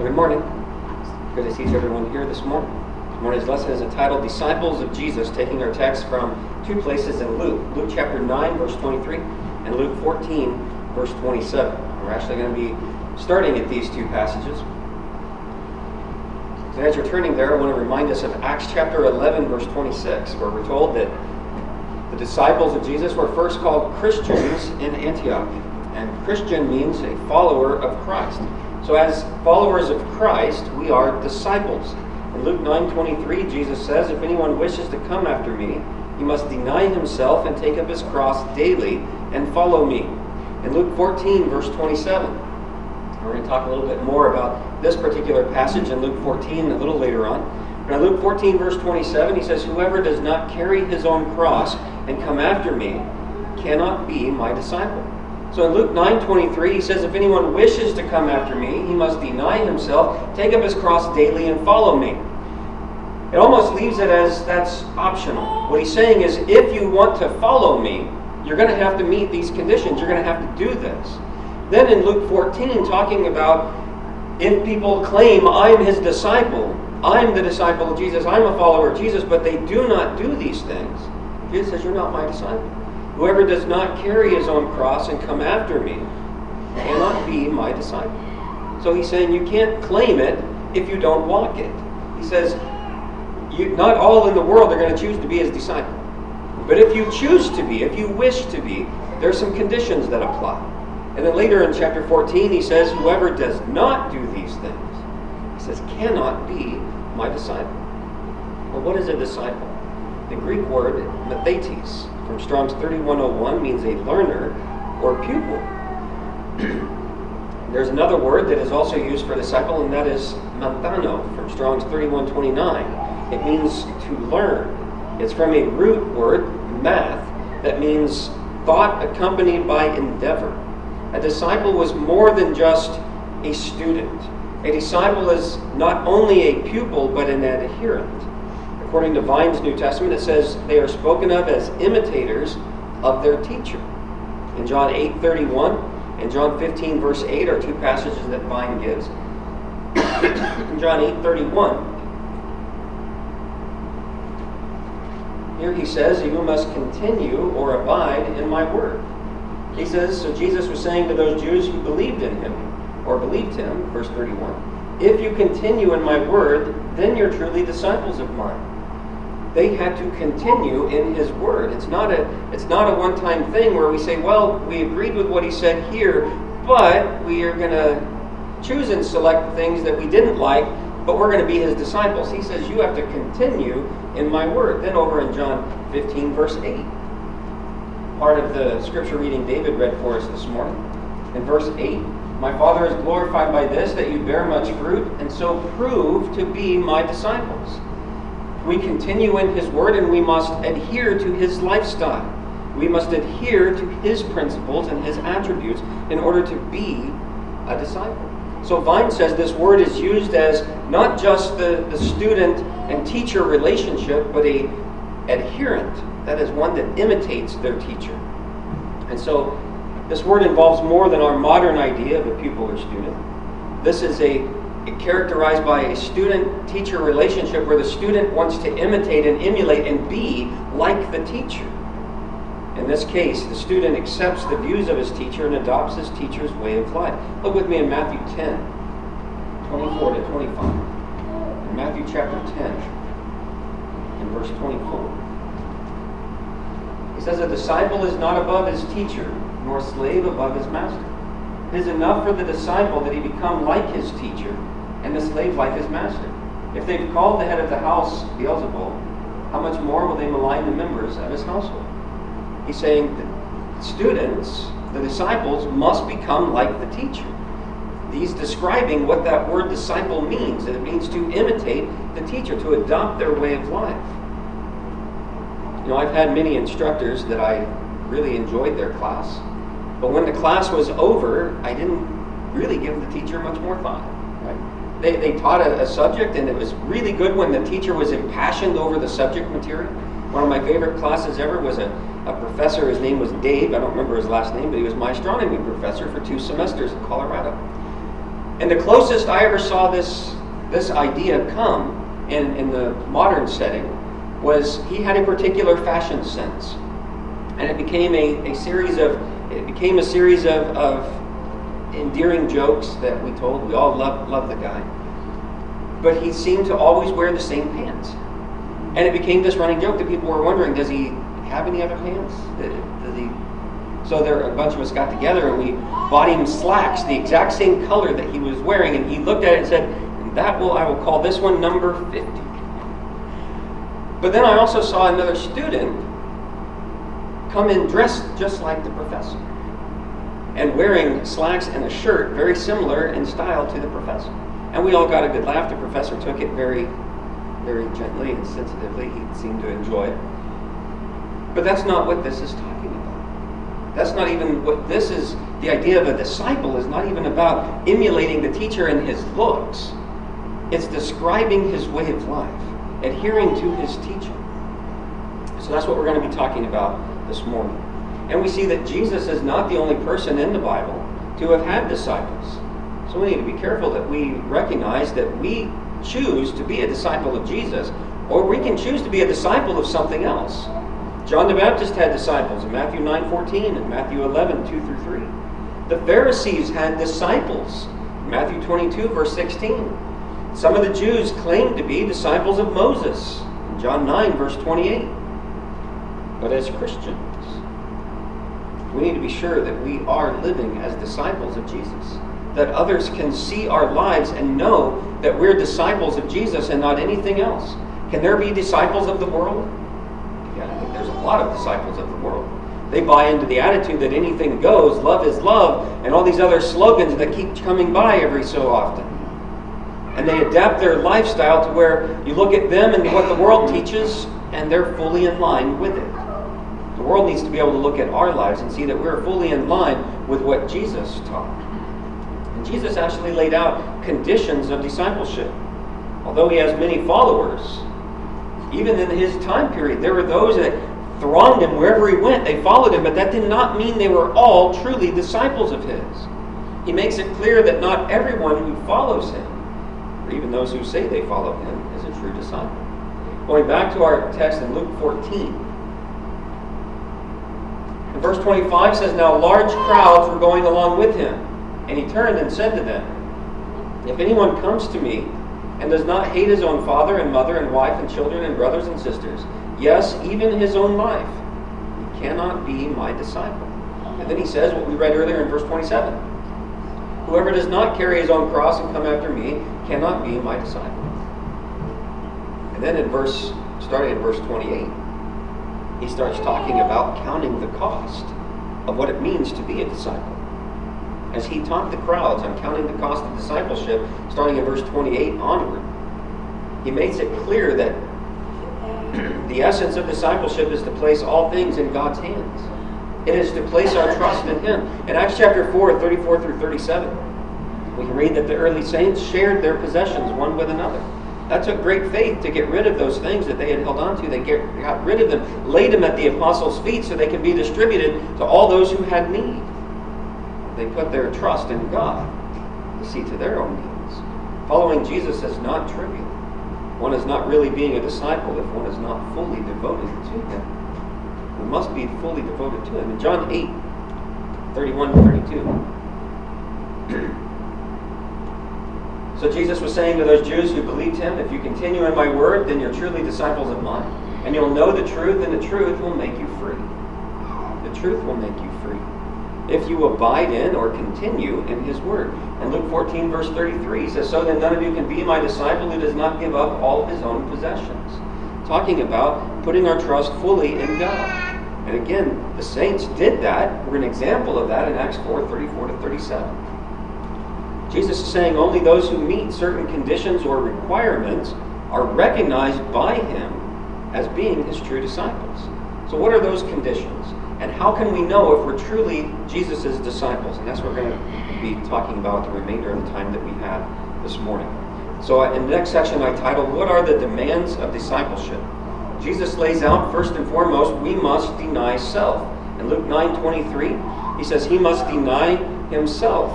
Good morning. Good to see everyone here this morning. This morning's lesson is entitled Disciples of Jesus, taking our text from two places in Luke. Luke chapter 9, verse 23, and Luke 14, verse 27. We're actually going to be starting at these two passages. So as you're turning there, I want to remind us of Acts chapter 11, verse 26, where we're told that the disciples of Jesus were first called Christians in Antioch. And Christian means a follower of Christ. So as followers of Christ, we are disciples. In Luke 9:23, Jesus says, "If anyone wishes to come after me, he must deny himself and take up his cross daily and follow me." In Luke 14, verse 27, we're going to talk a little bit more about this particular passage in Luke 14 a little later on. But in Luke 14, verse 27, he says, "Whoever does not carry his own cross and come after me cannot be my disciple." So in Luke 9:23, he says, "If anyone wishes to come after me, he must deny himself, take up his cross daily, and follow me." It almost leaves it as that's optional. What he's saying is, if you want to follow me, you're going to have to meet these conditions. You're going to have to do this. Then in Luke 14, talking about if people claim, "I'm his disciple, I'm the disciple of Jesus, I'm a follower of Jesus," but they do not do these things, Jesus says, "You're not my disciple. Whoever does not carry his own cross and come after me cannot be my disciple." So he's saying you can't claim it if you don't walk it. He says, not all in the world are going to choose to be his disciple. But if you choose to be, if you wish to be, there are some conditions that apply. And then later in chapter 14, he says, "Whoever does not do these things," he says, "cannot be my disciple." Well, what is a disciple? The Greek word mathetes from Strong's 3101 means a learner or pupil. There's another word that is also used for disciple, and that is manthano from Strong's 3129. It means to learn. It's from a root word, math, that means thought accompanied by endeavor. A disciple was more than just a student. A disciple is not only a pupil, but an adherent. According to Vine's New Testament, it says they are spoken of as imitators of their teacher. In John 8:31 and John 15, verse 8 are two passages that Vine gives. In John 8:31, here he says, "You must continue or abide in my word." He says, so Jesus was saying to those Jews who believed in him, or believed him, verse 31, "If you continue in my word, then you're truly disciples of mine." They had to continue in his word. It's not a one-time thing where we say, well, we agreed with what he said here, but we are going to choose and select things that we didn't like, but we're going to be his disciples. He says, you have to continue in my word. Then over in John 15, verse 8, part of the scripture reading David read for us this morning. In verse 8, "My Father is glorified by this, that you bear much fruit, and so prove to be my disciples." We continue in his word, and we must adhere to his lifestyle. We must adhere to his principles and his attributes in order to be a disciple. So Vine says this word is used as not just the student and teacher relationship, but a adherent. That is one that imitates their teacher. And so this word involves more than our modern idea of a pupil or student. This is characterized by a student-teacher relationship where the student wants to imitate and emulate and be like the teacher. In this case, the student accepts the views of his teacher and adopts his teacher's way of life. Look with me in Matthew 10, 24 to 25. In Matthew chapter 10, in verse 24. He says, "A disciple is not above his teacher, nor a slave above his master. It is enough for the disciple that he become like his teacher, and the slave like his master. If they've called the head of the house Beelzebul, how much more will they malign the members of his household?" He's saying the students, the disciples, must become like the teacher. He's describing what that word disciple means. It means to imitate the teacher, to adopt their way of life. You know, I've had many instructors that I really enjoyed their class. But when the class was over, I didn't really give the teacher much more thought. Right? They taught a subject, and it was really good when the teacher was impassioned over the subject material. One of my favorite classes ever was a professor. His name was Dave. I don't remember his last name, but he was my astronomy professor for 2 semesters in Colorado. And the closest I ever saw this idea come in the modern setting was he had a particular fashion sense. And it became a series of endearing jokes that we told. We all loved the guy. But he seemed to always wear the same pants. And it became this running joke that people were wondering, does he have any other pants? Does he? So a bunch of us got together and we bought him slacks, the exact same color that he was wearing. And he looked at it and said, I will call this one number 50. But then I also saw another student come in dressed just like the professor and wearing slacks and a shirt very similar in style to the professor. And we all got a good laugh. The professor took it very, very gently and sensitively. He seemed to enjoy it. But that's not what this is talking about. That's not even what this is. The idea of a disciple is not even about emulating the teacher in his looks. It's describing his way of life, adhering to his teaching. So that's what we're going to be talking about this morning. And we see that Jesus is not the only person in the Bible to have had disciples. So we need to be careful that we recognize that we choose to be a disciple of Jesus, or we can choose to be a disciple of something else. John the Baptist had disciples in Matthew 9:14 and Matthew 11:2-3. The Pharisees had disciples in Matthew 22, verse 16. Some of the Jews claimed to be disciples of Moses in John 9, verse 28. But as Christians, we need to be sure that we are living as disciples of Jesus, that others can see our lives and know that we're disciples of Jesus and not anything else. Can there be disciples of the world? Yeah, I think there's a lot of disciples of the world. They buy into the attitude that anything goes, love is love, and all these other slogans that keep coming by every so often. And they adapt their lifestyle to where you look at them and what the world teaches, and they're fully in line with it. The world needs to be able to look at our lives and see that we're fully in line with what Jesus taught. And Jesus actually laid out conditions of discipleship. Although he has many followers, even in his time period, there were those that thronged him wherever he went. They followed him, but that did not mean they were all truly disciples of his. He makes it clear that not everyone who follows him, or even those who say they follow him, is a true disciple. Going back to our text in Luke 14, and verse 25 says, Now large crowds were going along with him, and he turned and said to them, If anyone comes to me and does not hate his own father and mother and wife and children and brothers and sisters, yes, even his own life, he cannot be my disciple. And then he says what we read earlier in verse 27. Whoever does not carry his own cross and come after me cannot be my disciple. And then starting in verse 28, he starts talking about counting the cost of what it means to be a disciple. As he taught the crowds on counting the cost of discipleship, starting in verse 28 onward, he makes it clear that the essence of discipleship is to place all things in God's hands. It is to place our trust in him. In Acts chapter 4, 34-37, we can read that the early saints shared their possessions one with another. That took great faith to get rid of those things that they had held on to. They got rid of them, laid them at the apostles' feet so they could be distributed to all those who had need. They put their trust in God to see to their own needs. Following Jesus is not trivial. One is not really being a disciple if one is not fully devoted to him. We must be fully devoted to him. In John 8, 31-32. So Jesus was saying to those Jews who believed him, if you continue in my word, then you're truly disciples of mine. And you'll know the truth, and the truth will make you free. The truth will make you free. If you abide in or continue in his word. In Luke 14, verse 33, he says, So then none of you can be my disciple who does not give up all of his own possessions. Talking about putting our trust fully in God. And again, the saints did that. We're an example of that in Acts 4, 34-37. Jesus is saying only those who meet certain conditions or requirements are recognized by him as being his true disciples. So what are those conditions? And how can we know if we're truly Jesus' disciples? And that's what we're going to be talking about the remainder of the time that we have this morning. So in the next section I titled, What are the demands of discipleship? Jesus lays out, first and foremost, we must deny self. In Luke 9:23, he says he must deny himself.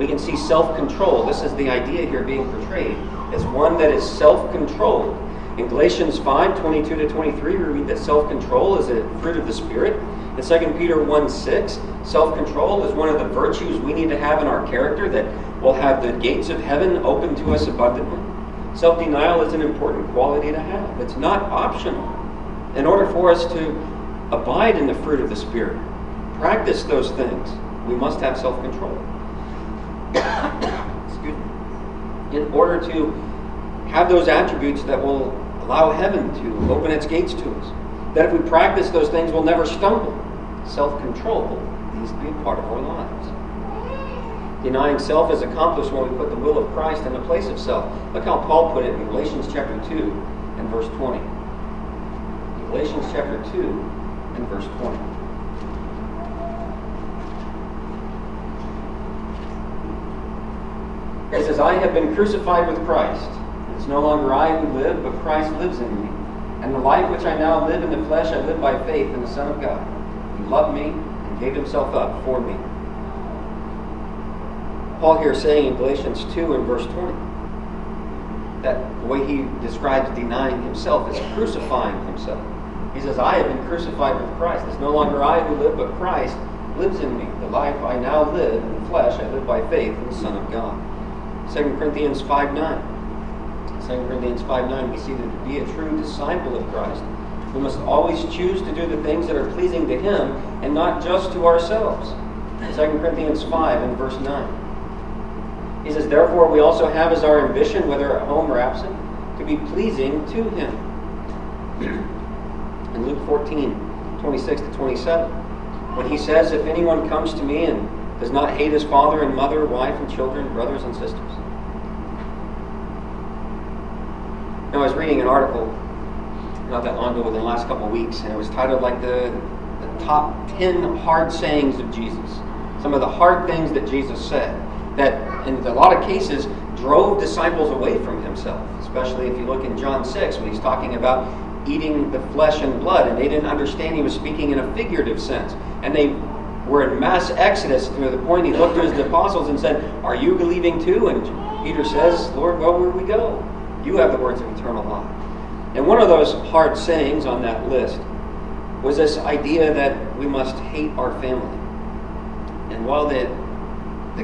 We can see self-control. This is the idea here being portrayed as one that is self-controlled. In Galatians 5:22-23, we read that self-control is a fruit of the Spirit. In 2 Peter 1:6, self-control is one of the virtues we need to have in our character that will have the gates of heaven open to us abundantly. Self-denial is an important quality to have. It's not optional. In order for us to abide in the fruit of the Spirit, practice those things, we must have self-control. Excuse me. In order to have those attributes that will allow heaven to open its gates to us, that if we practice those things, we'll never stumble. Self-control needs to be a part of our lives. Denying self is accomplished when we put the will of Christ in the place of self. Look how Paul put it in Galatians chapter 2 and verse 20. Galatians chapter 2 and verse 20. He says, I have been crucified with Christ. It's no longer I who live, but Christ lives in me. And the life which I now live in the flesh, I live by faith in the Son of God, who loved me and gave himself up for me. Paul here is saying in Galatians 2 and verse 20, that the way he describes denying himself is crucifying himself. He says, I have been crucified with Christ. It's no longer I who live, but Christ lives in me. The life I now live in the flesh, I live by faith in the Son of God. 2 Corinthians 5:9. 2 Corinthians 5:9, we see that to be a true disciple of Christ, we must always choose to do the things that are pleasing to Him and not just to ourselves. 2 Corinthians 5 and verse 9. He says, therefore we also have as our ambition, whether at home or absent, to be pleasing to Him. In Luke 14:26-27, when He says, if anyone comes to me and does not hate his father and mother, wife and children, brothers and sisters. Now, I was reading an article not that long ago, within the last couple of weeks, and it was titled like the top 10 hard sayings of Jesus. Some of the hard things that Jesus said that, in a lot of cases, drove disciples away from Himself. Especially if you look in John 6, when He's talking about eating the flesh and blood, and they didn't understand He was speaking in a figurative sense. And they were in mass exodus to the point He looked to His apostles and said, are you believing too? And Peter says, Lord, well, where we go? You have the words of eternal life. And one of those hard sayings on that list was this idea that we must hate our family. And while the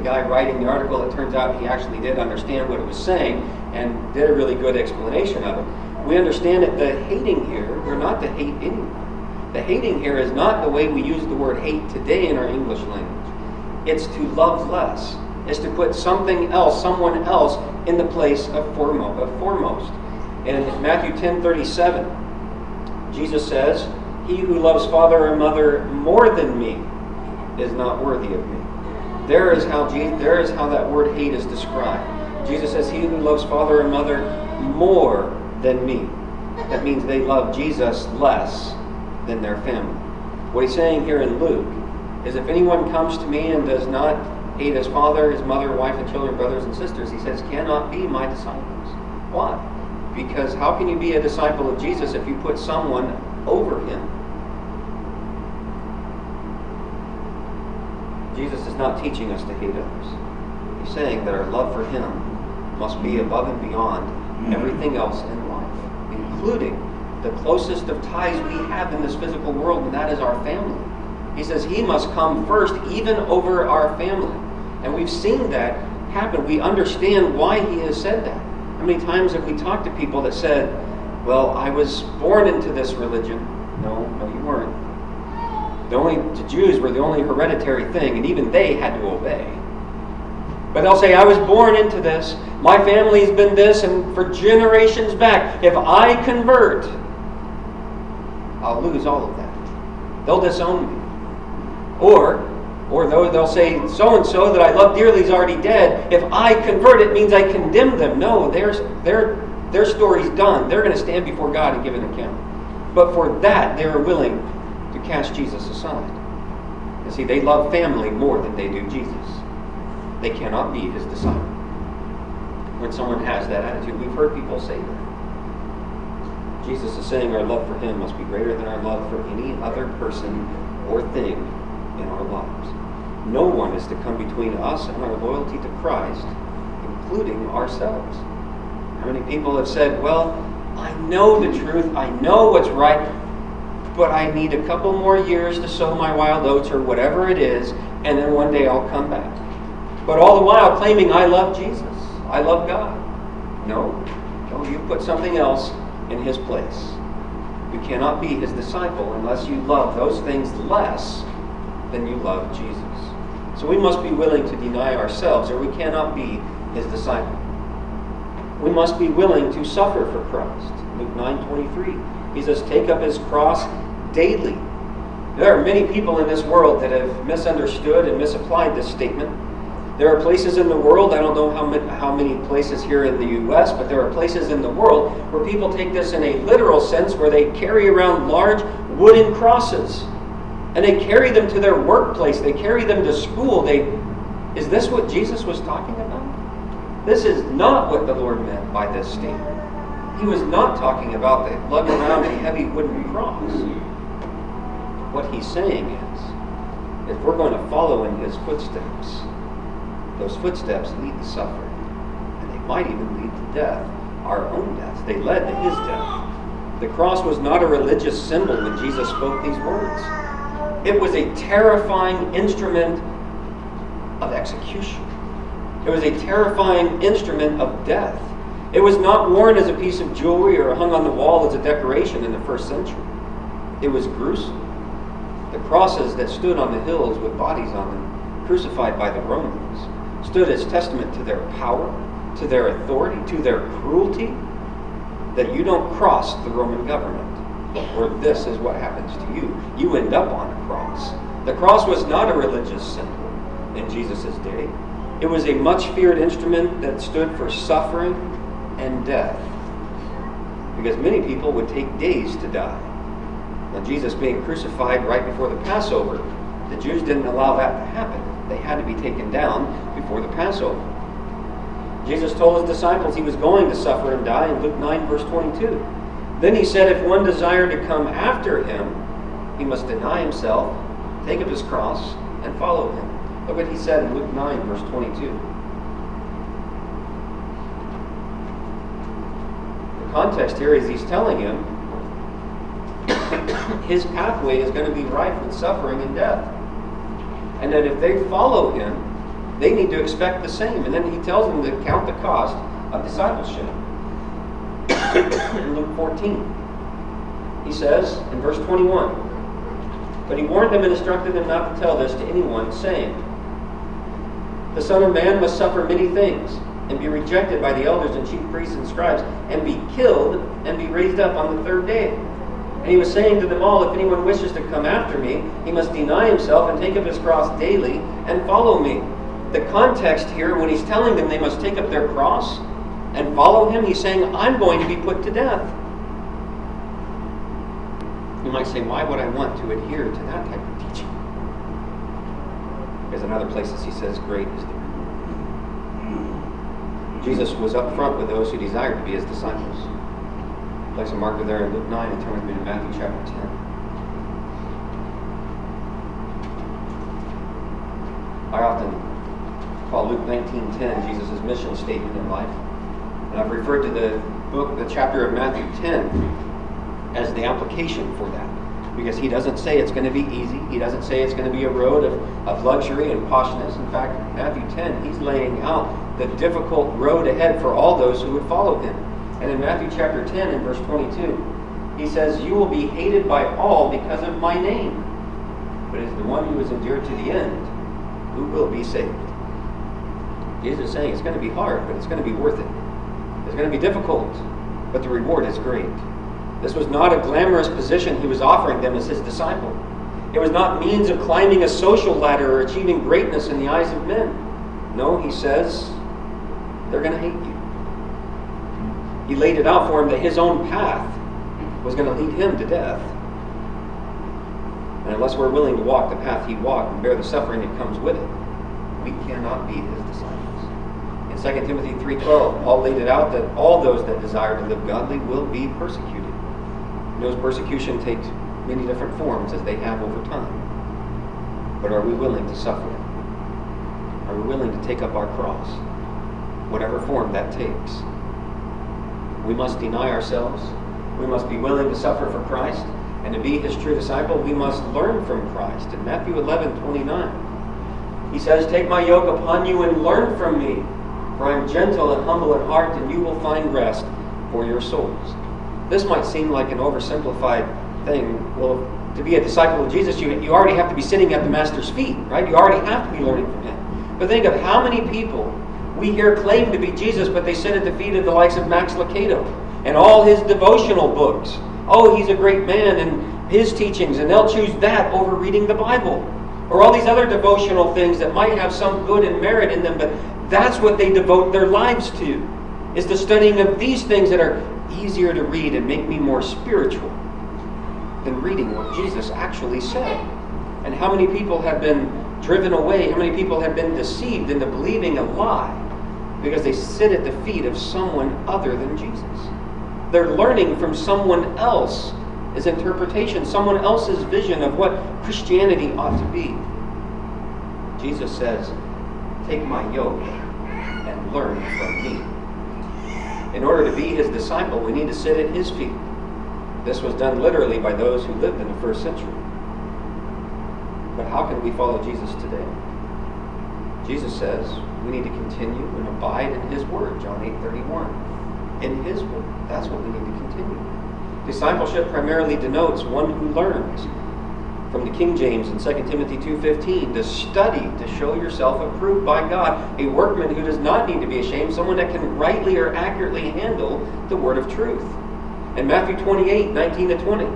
guy writing the article, it turns out he actually did understand what it was saying and did a really good explanation of it, we understand that the hating here, we're not to hate anyone. The hating here is not the way we use the word hate today in our English language. It's to love less. It's to put something else, someone else, in the place of foremost. In Matthew 10:37, Jesus says, he who loves father or mother more than me is not worthy of me. There is how that word hate is described. Jesus says, he who loves father or mother more than me. That means they love Jesus less than their family. What he's saying here in Luke is if anyone comes to me and does not hate his father, his mother, wife and children, brothers and sisters, he says, cannot be my disciples. Why? Because how can you be a disciple of Jesus if you put someone over Him? Jesus is not teaching us to hate others. He's saying that our love for Him must be above and beyond everything else in life, including the closest of ties we have in this physical world, and that is our family. He says He must come first, even over our family. And we've seen that happen. We understand why He has said that. How many times have we talked to people that said, well, I was born into this religion. No, you weren't. The Jews were the only hereditary thing, and even they had to obey. But they'll say, I was born into this. My family's been this, and for generations back, if I convert, I'll lose all of that. They'll disown me. Or they'll say, so-and-so that I love dearly is already dead. If I convert, it means I condemn them. No, their story's done. They're going to stand before God and give an account. But for that, they were willing to cast Jesus aside. You see, they love family more than they do Jesus. They cannot be His disciple. When someone has that attitude, we've heard people say that. Jesus is saying our love for Him must be greater than our love for any other person or thing in our lives. No one is to come between us and our loyalty to Christ, including ourselves. How many people have said, well, I know the truth, I know what's right, but I need a couple more years to sow my wild oats or whatever it is, and then one day I'll come back. But all the while claiming, I love Jesus, I love God. No, you put something else in his place. You cannot be his disciple unless you love those things less than you love Jesus. So we must be willing to deny ourselves, or we cannot be his disciple. We must be willing to suffer for Christ. Luke 9:23. He says, take up his cross daily. There are many people in this world that have misunderstood and misapplied this statement. There are places in the world, I don't know how many places here in the U.S., but there are places in the world where people take this in a literal sense, where they carry around large wooden crosses. And they carry them to their workplace. They carry them to school. Is this what Jesus was talking about? This is not what the Lord meant by this statement. He was not talking about the lugging around a heavy wooden cross. What he's saying is, if we're going to follow in his footsteps, those footsteps lead to suffering. And they might even lead to death, our own death. They led to his death. The cross was not a religious symbol when Jesus spoke these words. It was a terrifying instrument of execution. It was a terrifying instrument of death. It was not worn as a piece of jewelry or hung on the wall as a decoration in the first century. It was gruesome. The crosses that stood on the hills with bodies on them, crucified by the Romans, stood as testament to their power, to their authority, to their cruelty, that you don't cross the Roman government, or this is what happens to you. You end up on a cross. The cross was not a religious symbol in Jesus' day. It was a much feared instrument that stood for suffering and death, because many people would take days to die. Now, Jesus being crucified right before the Passover, the Jews didn't allow that to happen. They had to be taken down before the Passover. Jesus told his disciples he was going to suffer and die in Luke 9, verse 22. Then he said if one desired to come after him, he must deny himself, take up his cross, and follow him. Look what he said in Luke 9, verse 22. The context here is he's telling him his pathway is going to be rife with suffering and death. And that if they follow him, they need to expect the same. And then he tells them to count the cost of discipleship. In Luke 14, he says in verse 21, but he warned them and instructed them not to tell this to anyone, saying, the Son of Man must suffer many things, and be rejected by the elders and chief priests and scribes, and be killed, and be raised up on the third day. And he was saying to them all, if anyone wishes to come after me, he must deny himself and take up his cross daily and follow me. The context here, when he's telling them they must take up their cross and follow him, he's saying, I'm going to be put to death. You might say, why would I want to adhere to that type of teaching? Because in other places he says, great is the reward. Jesus was up front with those who desired to be his disciples. Place a marker there in Luke 9 and turn with me to Matthew chapter 10. I often call Luke 19:10 Jesus' mission statement in life. And I've referred to the chapter of Matthew 10 as the application for that. Because he doesn't say it's going to be easy. He doesn't say it's going to be a road of luxury and poshness. In fact, Matthew 10, he's laying out the difficult road ahead for all those who would follow him. And in Matthew chapter 10 and verse 22, he says, you will be hated by all because of my name. But it is the one who is endured to the end who will be saved. Jesus is saying it's going to be hard, but it's going to be worth it. It's going to be difficult, but the reward is great. This was not a glamorous position he was offering them as his disciple. It was not means of climbing a social ladder or achieving greatness in the eyes of men. No, he says, they're going to hate you. He laid it out for him that his own path was going to lead him to death. And unless we're willing to walk the path he walked and bear the suffering that comes with it, we cannot be his disciples. In 2 Timothy 3:12, Paul laid it out that all those that desire to live godly will be persecuted. And those persecution takes many different forms as they have over time. But are we willing to suffer Are we willing to take up our cross, whatever form that takes? We must deny ourselves. We must be willing to suffer for Christ. And to be his true disciple, we must learn from Christ. In Matthew 11:29, he says, "Take my yoke upon you and learn from me, for I am gentle and humble in heart, and you will find rest for your souls." This might seem like an oversimplified thing. Well, to be a disciple of Jesus, you already have to be sitting at the Master's feet, right? You already have to be learning from him. But think of how many people we hear claim to be Jesus, but they sit at the feet of the likes of Max Lucado and all his devotional books. Oh, he's a great man, and his teachings, and they'll choose that over reading the Bible. Or all these other devotional things that might have some good and merit in them, but that's what they devote their lives to, is the studying of these things that are easier to read and make me more spiritual than reading what Jesus actually said. And how many people have been driven away, how many people have been deceived into believing a lie because they sit at the feet of someone other than Jesus. They're learning from someone else's interpretation, someone else's vision of what Christianity ought to be. Jesus says, "Take my yoke and learn from me." In order to be his disciple, we need to sit at his feet. This was done literally by those who lived in the first century. But how can we follow Jesus today? Jesus says we need to continue and abide in his word, John 8:31. In his word. That's what we need to continue. Discipleship primarily denotes one who learns. From the King James in 2 Timothy 2:15, to study to show yourself approved by God, a workman who does not need to be ashamed, someone that can rightly or accurately handle the word of truth. In Matthew 28:19-20,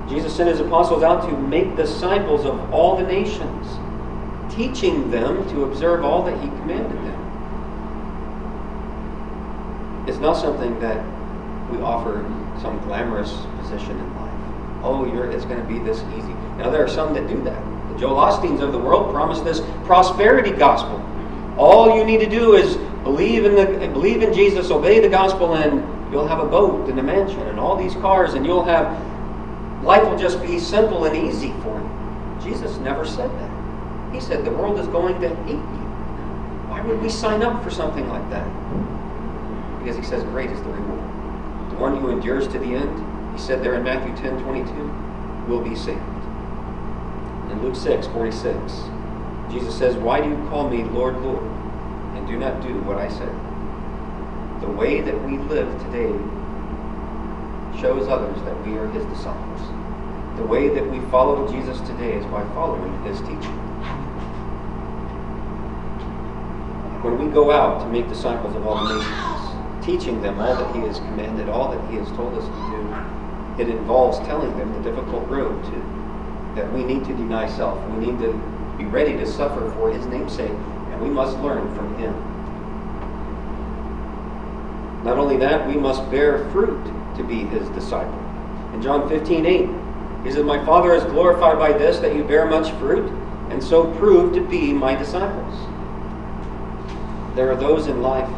Jesus sent his apostles out to make disciples of all the nations, teaching them to observe all that he commanded them. It's not something that we offer some glamorous position in life. Oh, it's going to be this easy. Now, there are some that do that. The Joel Osteens of the world promise this prosperity gospel. All you need to do is believe in Jesus, obey the gospel, and you'll have a boat and a mansion and all these cars, and life will just be simple and easy for you. Jesus never said that. He said the world is going to hate you. Why would we sign up for something like that? Because he says great is the reward. The one who endures to the end, he said there in Matthew 10:22, will be saved. In Luke 6:46, Jesus says, "Why do you call me Lord, Lord, and do not do what I say?" The way that we live today shows others that we are his disciples. The way that we follow Jesus today is by following his teaching. When we go out to make disciples of all the nations, teaching them all that he has commanded, all that he has told us to do, it involves telling them the difficult road that we need to deny self. We need to be ready to suffer for his name's sake, and we must learn from him. Not only that, we must bear fruit to be his disciple. In John 15:8, he says, "My Father is glorified by this, that you bear much fruit, and so prove to be my disciples." There are those in life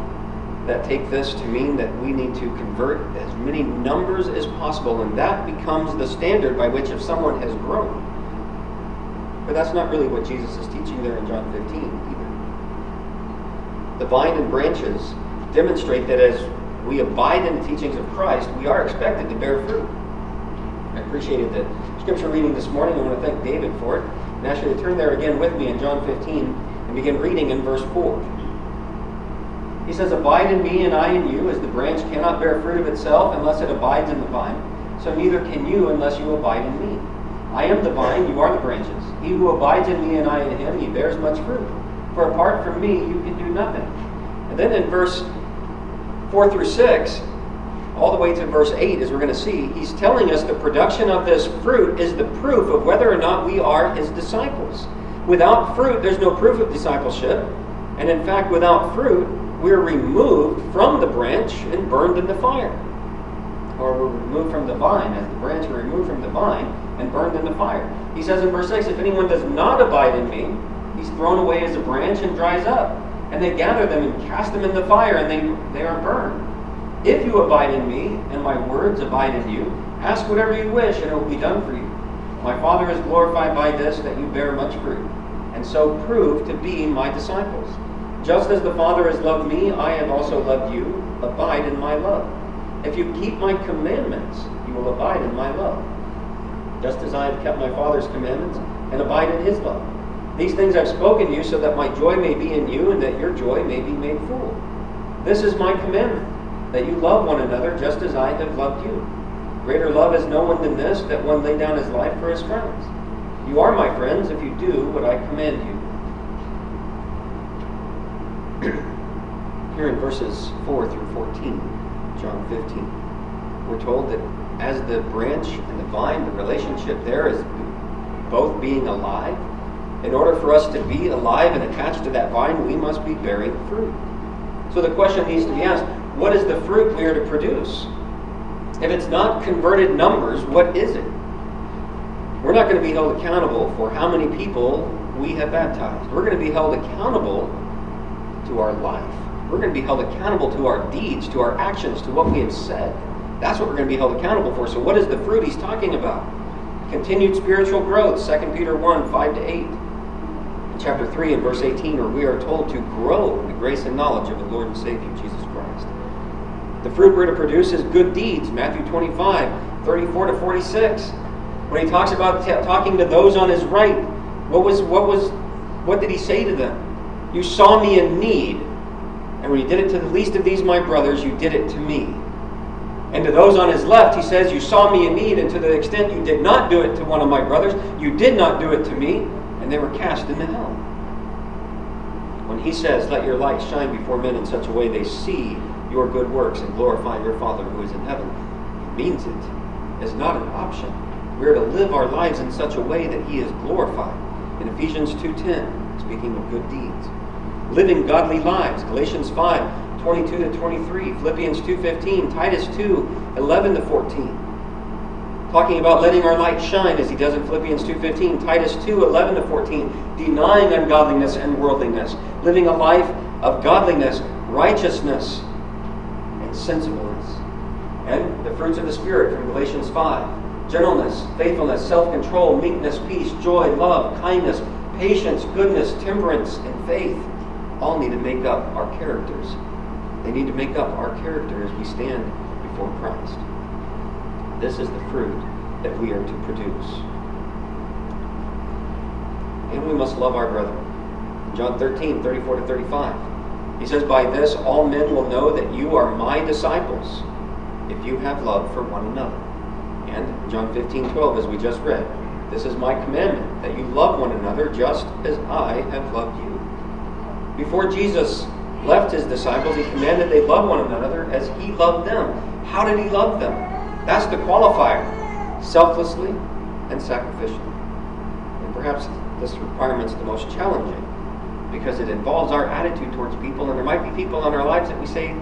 that take this to mean that we need to convert as many numbers as possible, and that becomes the standard by which if someone has grown. But that's not really what Jesus is teaching there in John 15 either. The vine and branches demonstrate that as we abide in the teachings of Christ, we are expected to bear fruit. I appreciated the scripture reading this morning. I want to thank David for it. And ask you to turn there again with me in John 15 and begin reading in verse 4. He says, "Abide in me and I in you, as the branch cannot bear fruit of itself unless it abides in the vine, so neither can you unless you abide in me. I am the vine, you are the branches. He who abides in me and I in him, he bears much fruit. For apart from me, you can do nothing." And then in verse 4 through 6, all the way to verse 8, as we're going to see, he's telling us the production of this fruit is the proof of whether or not we are his disciples. Without fruit, there's no proof of discipleship. And in fact, without fruit, we're removed from the branch and burned in the fire. Or we're removed from the vine, as the branch are removed from the vine and burned in the fire. He says in verse 6, "If anyone does not abide in me, he's thrown away as a branch and dries up. And they gather them and cast them in the fire, and they are burned. If you abide in me, and my words abide in you, ask whatever you wish, and it will be done for you. My Father is glorified by this, that you bear much fruit, and so prove to be my disciples. Just as the Father has loved me, I have also loved you. Abide in my love. If you keep my commandments, you will abide in my love. Just as I have kept my Father's commandments and abide in his love. These things I've spoken to you so that my joy may be in you and that your joy may be made full. This is my commandment, that you love one another just as I have loved you. Greater love has no one than this, that one lay down his life for his friends. You are my friends if you do what I command you. Here in verses 4 through 14, John 15, we're told that as the branch and the vine, the relationship there is both being alive. In order for us to be alive and attached to that vine, we must be bearing fruit. So the question needs to be asked, what is the fruit we are to produce? If it's not converted numbers, what is it? We're not going to be held accountable for how many people we have baptized. We're going to be held accountable to our life. We're going to be held accountable to our deeds, to our actions, to what we have said. That's what we're going to be held accountable for. So what is the fruit he's talking about? Continued spiritual growth, 2 Peter 1, 5 to 8. In chapter 3 and verse 18, where we are told to grow in the grace and knowledge of the Lord and Savior, Jesus Christ. The fruit we're to produce is good deeds, Matthew 25, 34 to 46. When he talks about talking to those on his right, what did he say to them? You saw me in need, and when you did it to the least of these my brothers, you did it to me. And to those on his left, he says, you saw me in need, and to the extent you did not do it to one of my brothers, you did not do it to me, and they were cast into hell. When he says, let your light shine before men in such a way they see your good works and glorify your Father who is in heaven, he means it. It's not an option. We are to live our lives in such a way that he is glorified. In Ephesians 2:10, speaking of good deeds. Living godly lives, Galatians 5, 22 to 23, Philippians 2:15, Titus 2, 11 to 14. Talking about letting our light shine as he does in Philippians 2:15, Titus 2, 11 to 14, denying ungodliness and worldliness, living a life of godliness, righteousness, and sensibleness. And the fruits of the Spirit from Galatians 5, gentleness, faithfulness, self-control, meekness, peace, joy, love, kindness, patience, goodness, temperance, and faith all need to make up our characters. They need to make up our character as we stand before Christ. This is the fruit that we are to produce. And we must love our brethren. John 13, 34 to 35. He says, by this all men will know that you are my disciples, if you have love for one another. And John 15, 12, as we just read, this is my commandment, that you love one another just as I have loved you. Before Jesus left his disciples, he commanded they love one another as he loved them. How did he love them? That's the qualifier. Selflessly and sacrificially. And perhaps this requirement's the most challenging because it involves our attitude towards people, and there might be people in our lives that we say,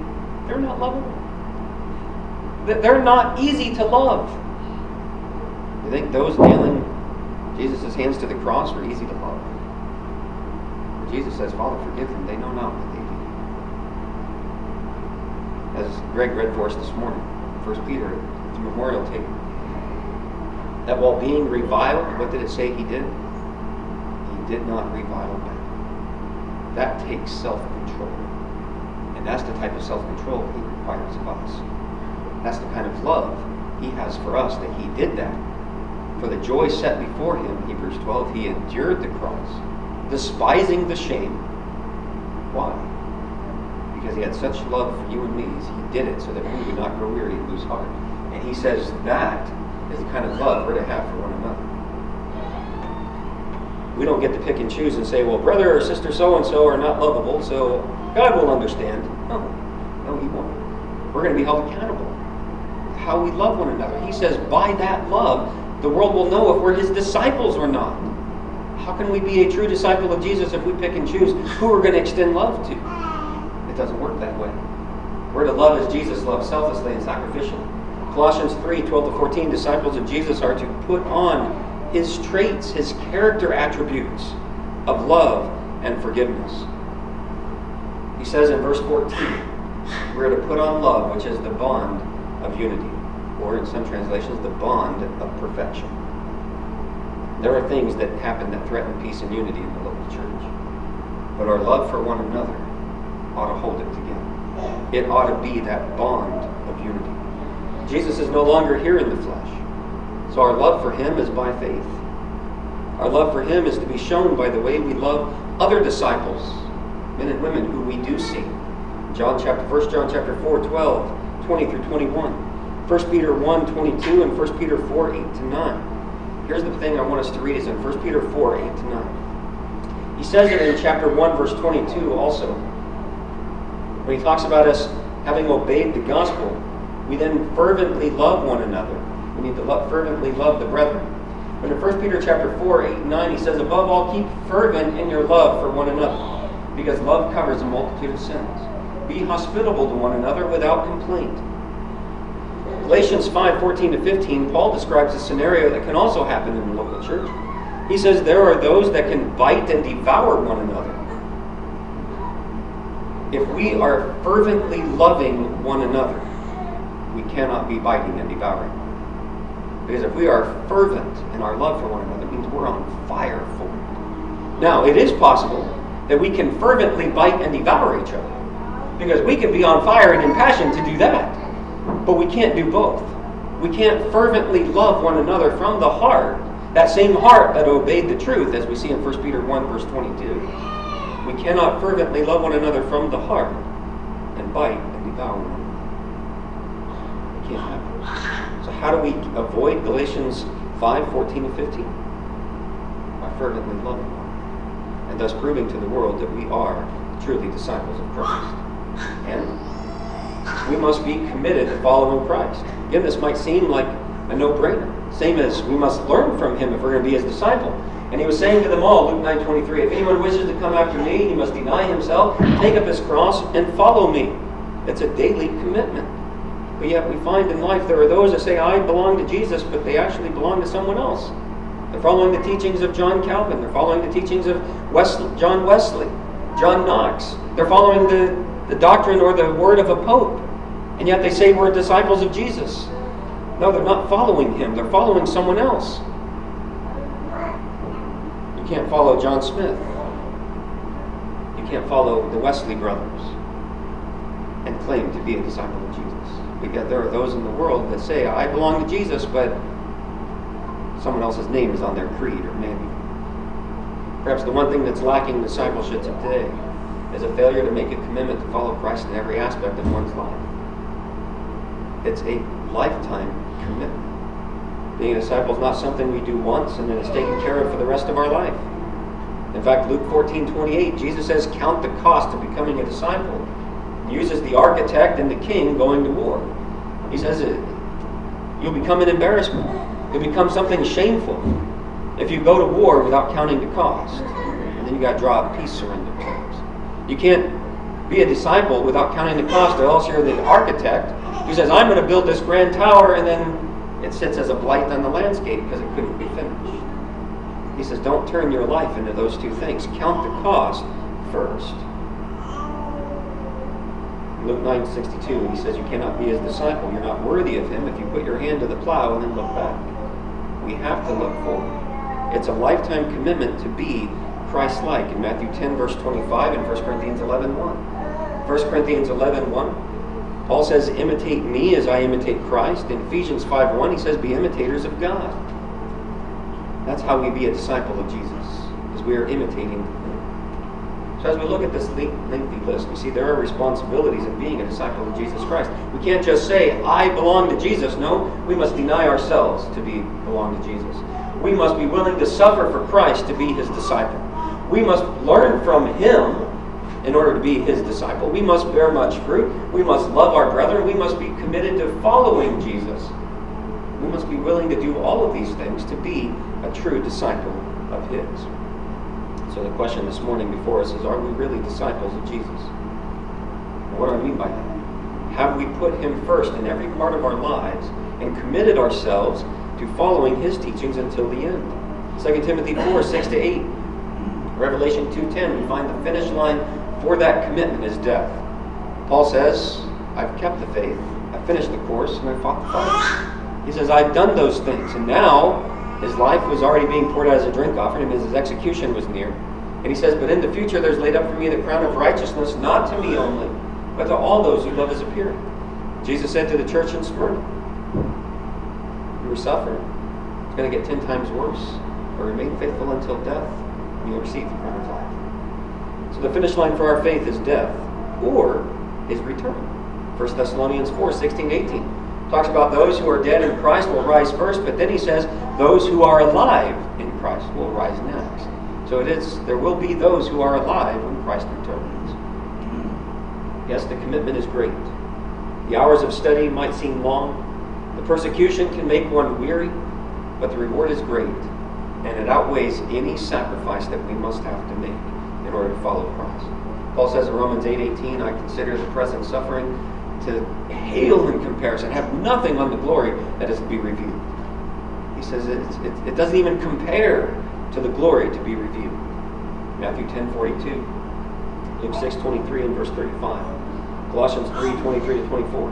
they're not lovable. They're not easy to love. You think those nailing Jesus' hands to the cross were easy to love? Jesus says, Father, forgive them. They know not what they do. As Greg read for us this morning, 1 Peter, the memorial table, that while being reviled, what did it say he did? He did not revile back. That takes self-control. And that's the type of self-control he requires of us. That's the kind of love he has for us, that he did that. For the joy set before him, Hebrews 12, he endured the cross, despising the shame. Why? Because he had such love for you and me, he did it so that we would not grow weary and lose heart. And he says that is the kind of love we're to have for one another. We don't get to pick and choose and say, well, brother or sister so-and-so are not lovable, so God will understand. No, he won't. We're going to be held accountable for how we love one another. He says, by that love, the world will know if we're his disciples or not. How can we be a true disciple of Jesus if we pick and choose who we're going to extend love to? It doesn't work that way. We're to love as Jesus loved, selflessly and sacrificially. Colossians 3, 12 to 14, disciples of Jesus are to put on his traits, his character attributes of love and forgiveness. He says in verse 14, we're to put on love, which is the bond of unity, or in some translations, the bond of perfection. There are things that happen that threaten peace and unity in the local church. But our love for one another ought to hold it together. It ought to be that bond of unity. Jesus is no longer here in the flesh. So our love for him is by faith. Our love for him is to be shown by the way we love other disciples, men and women who we do see. 1 John chapter 4, 12, 20 through 21. 1 Peter 1, 22 and 1 Peter 4, 8 to 9. Here's the thing I want us to read is in 1 Peter 4, 8 to 9. He says it in chapter 1, verse 22 also. When he talks about us having obeyed the gospel, we then fervently love one another. We need to fervently love the brethren. But in 1 Peter chapter 4, 8 and 9, he says, above all, keep fervent in your love for one another, because love covers a multitude of sins. Be hospitable to one another without complaint. Galatians 5, 14 to 15, Paul describes a scenario that can also happen in the local church. He says there are those that can bite and devour one another. If we are fervently loving one another, we cannot be biting and devouring. Because if we are fervent in our love for one another, it means we're on fire for it. Now, it is possible that we can fervently bite and devour each other. Because we can be on fire and in passion to do that. But we can't do both. We can't fervently love one another from the heart, that same heart that obeyed the truth, as we see in 1 Peter 1, verse 22. We cannot fervently love one another from the heart and bite and devour one another. It can't happen. So how do we avoid Galatians 5, 14 and 15? By fervently loving one, and thus proving to the world that we are truly disciples of Christ. And we must be committed to following Christ. Again, this might seem like a no-brainer. Same as we must learn from him if we're going to be his disciple. And he was saying to them all, Luke 9:23, if anyone wishes to come after me, he must deny himself, take up his cross, and follow me. It's a daily commitment. But yet we find in life there are those that say, I belong to Jesus, but they actually belong to someone else. They're following the teachings of John Calvin. They're following the teachings of John Wesley, John Knox. They're following the doctrine or the word of a pope. And yet they say we're disciples of Jesus. No, they're not following him. They're following someone else. You can't follow John Smith. You can't follow the Wesley brothers and claim to be a disciple of Jesus. Because there are those in the world that say, I belong to Jesus, but someone else's name is on their creed or manual. Perhaps the one thing that's lacking in discipleship today is a failure to make a commitment to follow Christ in every aspect of one's life. It's a lifetime commitment. Being a disciple is not something we do once and then it's taken care of for the rest of our life. In fact, Luke 14:28, Jesus says, count the cost of becoming a disciple. He uses the architect and the king going to war. He says you'll become an embarrassment. You'll become something shameful if you go to war without counting the cost. And then you got to draw a peace surrender clause. You can't be a disciple without counting the cost, or else you're the architect who says, I'm going to build this grand tower, and then it sits as a blight on the landscape because it couldn't be finished. He says, don't turn your life into those two things. Count the cost first. Luke 9:62, he says, you cannot be his disciple. You're not worthy of him if you put your hand to the plow and then look back. We have to look forward. It's a lifetime commitment to be Christ-like. In Matthew 10, verse 25, and 1 Corinthians 11:1. 1 Corinthians 11:1, Paul says, imitate me as I imitate Christ. In Ephesians 5:1, he says, be imitators of God. That's how we be a disciple of Jesus, as we are imitating him. So as we look at this lengthy list, we see there are responsibilities in being a disciple of Jesus Christ. We can't just say, I belong to Jesus. No, we must deny ourselves to belong to Jesus. We must be willing to suffer for Christ to be his disciple. We must learn from him in order to be his disciple. We must bear much fruit. We must love our brethren. We must be committed to following Jesus. We must be willing to do all of these things to be a true disciple of his. So the question this morning before us is, are we really disciples of Jesus? And what do I mean by that? Have we put him first in every part of our lives and committed ourselves to following his teachings until the end? 2 Timothy 4:6-8. Revelation 2:10, we find the finish line for that commitment is death. Paul says, I've kept the faith, I've finished the course, and I've fought the fight. He says, I've done those things, and now His life was already being poured out as a drink offering, and his execution was near. And he says, but in the future there's laid up for me the crown of righteousness, not to me only, but to all those who love his appearing. Jesus said to the church in Smyrna, you were suffering. It's going to get 10 times worse. But remain faithful until death, and you'll receive the crown of life. So the finish line for our faith is death, or his return. 1 Thessalonians 4, 16, 18. Talks about those who are dead in Christ will rise first, but then he says those who are alive in Christ will rise next. So there will be those who are alive when Christ returns. Yes, the commitment is great. The hours of study might seem long. The persecution can make one weary, but the reward is great, and it outweighs any sacrifice that we must have to make in order to follow Christ. Paul says in Romans 8:18, I consider the present suffering to hail in comparison, have nothing on the glory that is to be revealed. He says it doesn't even compare to the glory to be revealed. Matthew 10:42, Luke 6:23 and verse 35, Colossians 3:23 to 24,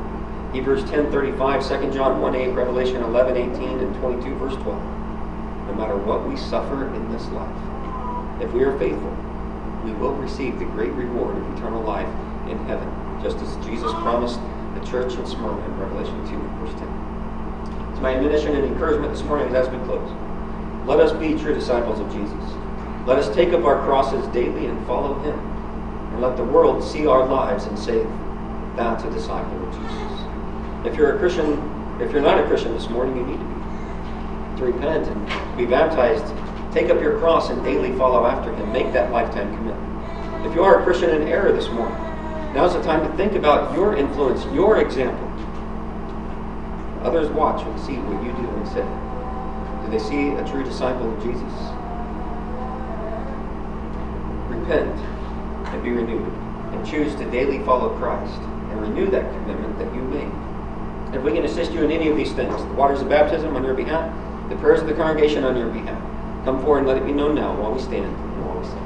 Hebrews 10:35, 2 John 1:8, Revelation 11:18 and 22 verse 12. No matter what we suffer in this life, if we are faithful, we will receive the great reward of eternal life in heaven, just as Jesus promised the church in Smyrna in Revelation 2 and verse 10. So my admonition and encouragement this morning is as we close. Let us be true disciples of Jesus. Let us take up our crosses daily and follow him. And let the world see our lives and say, that's a disciple of Jesus. If you're a Christian, if you're not a Christian this morning, you need to be. To repent and be baptized, take up your cross and daily follow after him. Make that lifetime commitment. If you are a Christian in error this morning, now's the time to think about your influence, your example. Others watch and see what you do and say. Do they see a true disciple of Jesus? Repent and be renewed, and choose to daily follow Christ and renew that commitment that you made. If we can assist you in any of these things, the waters of baptism on your behalf, the prayers of the congregation on your behalf, come forward and let it be known now while we stand and while we sing.